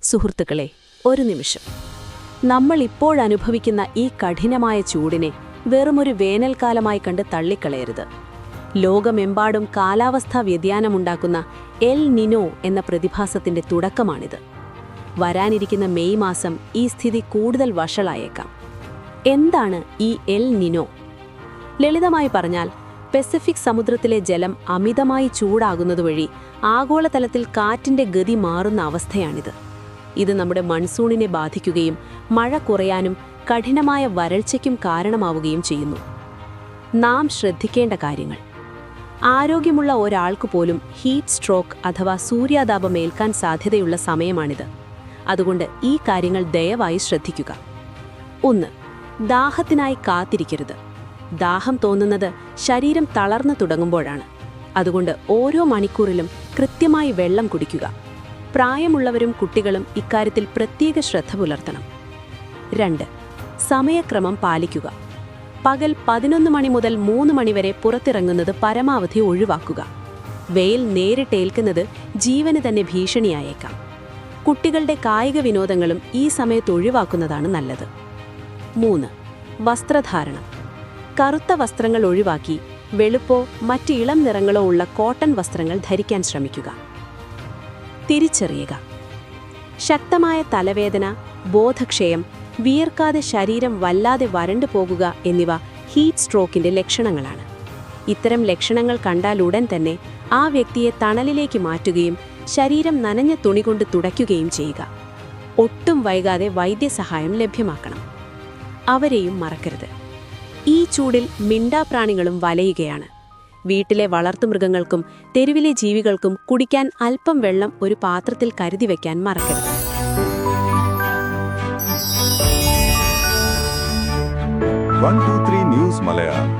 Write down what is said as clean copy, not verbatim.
സുഹൃത്തുക്കളെ, ഒരു നിമിഷം. നമ്മൾ ഇപ്പോഴനുഭവിക്കുന്ന ഈ കഠിനമായ ചൂടിനെ വെറുമൊരു വേനൽക്കാലമായി കണ്ട് തള്ളിക്കളയരുത്. ലോകമെമ്പാടും കാലാവസ്ഥാ വ്യതിയാനമുണ്ടാക്കുന്ന എൽ നിനോ എന്ന പ്രതിഭാസത്തിന്റെ തുടക്കമാണിത്. വരാനിരിക്കുന്ന മെയ് മാസം ഈ സ്ഥിതി കൂടുതൽ വഷളായേക്കാം. എന്താണ് ഈ എൽ നിനോ? ലളിതമായി പറഞ്ഞാൽ, പസഫിക് സമുദ്രത്തിലെ ജലം അമിതമായി ചൂടാകുന്നതുവഴി ആഗോളതലത്തിൽ കാറ്റിന്റെ ഗതി മാറുന്ന അവസ്ഥയാണിത്. ഇത് നമ്മുടെ മൺസൂണിനെ ബാധിക്കുകയും മഴ കുറയാനും കഠിനമായ വരൾച്ചയ്ക്കും കാരണമാവുകയും ചെയ്യുന്നു. നാം ശ്രദ്ധിക്കേണ്ട കാര്യങ്ങൾ: ആരോഗ്യമുള്ള ഒരാൾക്ക് പോലും ഹീറ്റ് സ്ട്രോക്ക് അഥവാ സൂര്യാതാപം ഏൽക്കാൻ സാധ്യതയുള്ള സമയമാണിത്. അതുകൊണ്ട് ഈ കാര്യങ്ങൾ ദയവായി ശ്രദ്ധിക്കുക. 1. ദാഹത്തിനായി കാത്തിരിക്കരുത്. ദാഹം തോന്നുന്നത് ശരീരം തളർന്നു തുടങ്ങുമ്പോഴാണ്. അതുകൊണ്ട് ഓരോ മണിക്കൂറിലും കൃത്യമായി വെള്ളം കുടിക്കുക. പ്രായമുള്ളവരും കുട്ടികളും ഇക്കാര്യത്തിൽ പ്രത്യേക ശ്രദ്ധ പുലർത്തണം. 2. സമയക്രമം പാലിക്കുക. പകൽ 11 മണി മുതൽ 3 മണി വരെ പുറത്തിറങ്ങുന്നത് പരമാവധി ഒഴിവാക്കുക. വെയിൽ നേരിട്ടേൽക്കുന്നത് ജീവന് തന്നെ ഭീഷണിയായേക്കാം. കുട്ടികളുടെ കായിക വിനോദങ്ങളും ഈ സമയത്ത് ഒഴിവാക്കുന്നതാണ് നല്ലത്. 3. വസ്ത്രധാരണം. കറുത്ത വസ്ത്രങ്ങൾ ഒഴിവാക്കി വെളുപ്പോ മറ്റ് ഇളം നിറങ്ങളോ ഉള്ള കോട്ടൺ വസ്ത്രങ്ങൾ ധരിക്കാൻ ശ്രമിക്കുക. തിരിച്ചറിയുക: ശക്തമായ തലവേദന, ബോധക്ഷയം, വിയർക്കാതെ ശരീരം വല്ലാതെ വരണ്ടു പോകുക എന്നിവ ഹീറ്റ് സ്ട്രോക്കിന്റെ ലക്ഷണങ്ങളാണ്. ഇത്തരം ലക്ഷണങ്ങൾ കണ്ടാലുടൻ തന്നെ ആ വ്യക്തിയെ തണലിലേക്ക് മാറ്റുകയും ശരീരം നനഞ്ഞ തുണി കൊണ്ട് തുടയ്ക്കുകയും ചെയ്യുക. ഒട്ടും വൈകാതെ വൈദ്യസഹായം ലഭ്യമാക്കണം. അവരെയും മറക്കരുത്. ഈ ചൂടിൽ മിണ്ടാപ്രാണികളും വലയുകയാണ്. വീട്ടിലെ വളർത്തുമൃഗങ്ങൾക്കും തെരുവിലെ ജീവികൾക്കും കുടിക്കാൻ അല്പം വെള്ളം ഒരു പാത്രത്തിൽ കരുതി വയ്ക്കാൻ മറക്കരുത്. 123 ന്യൂസ് മലയാളം.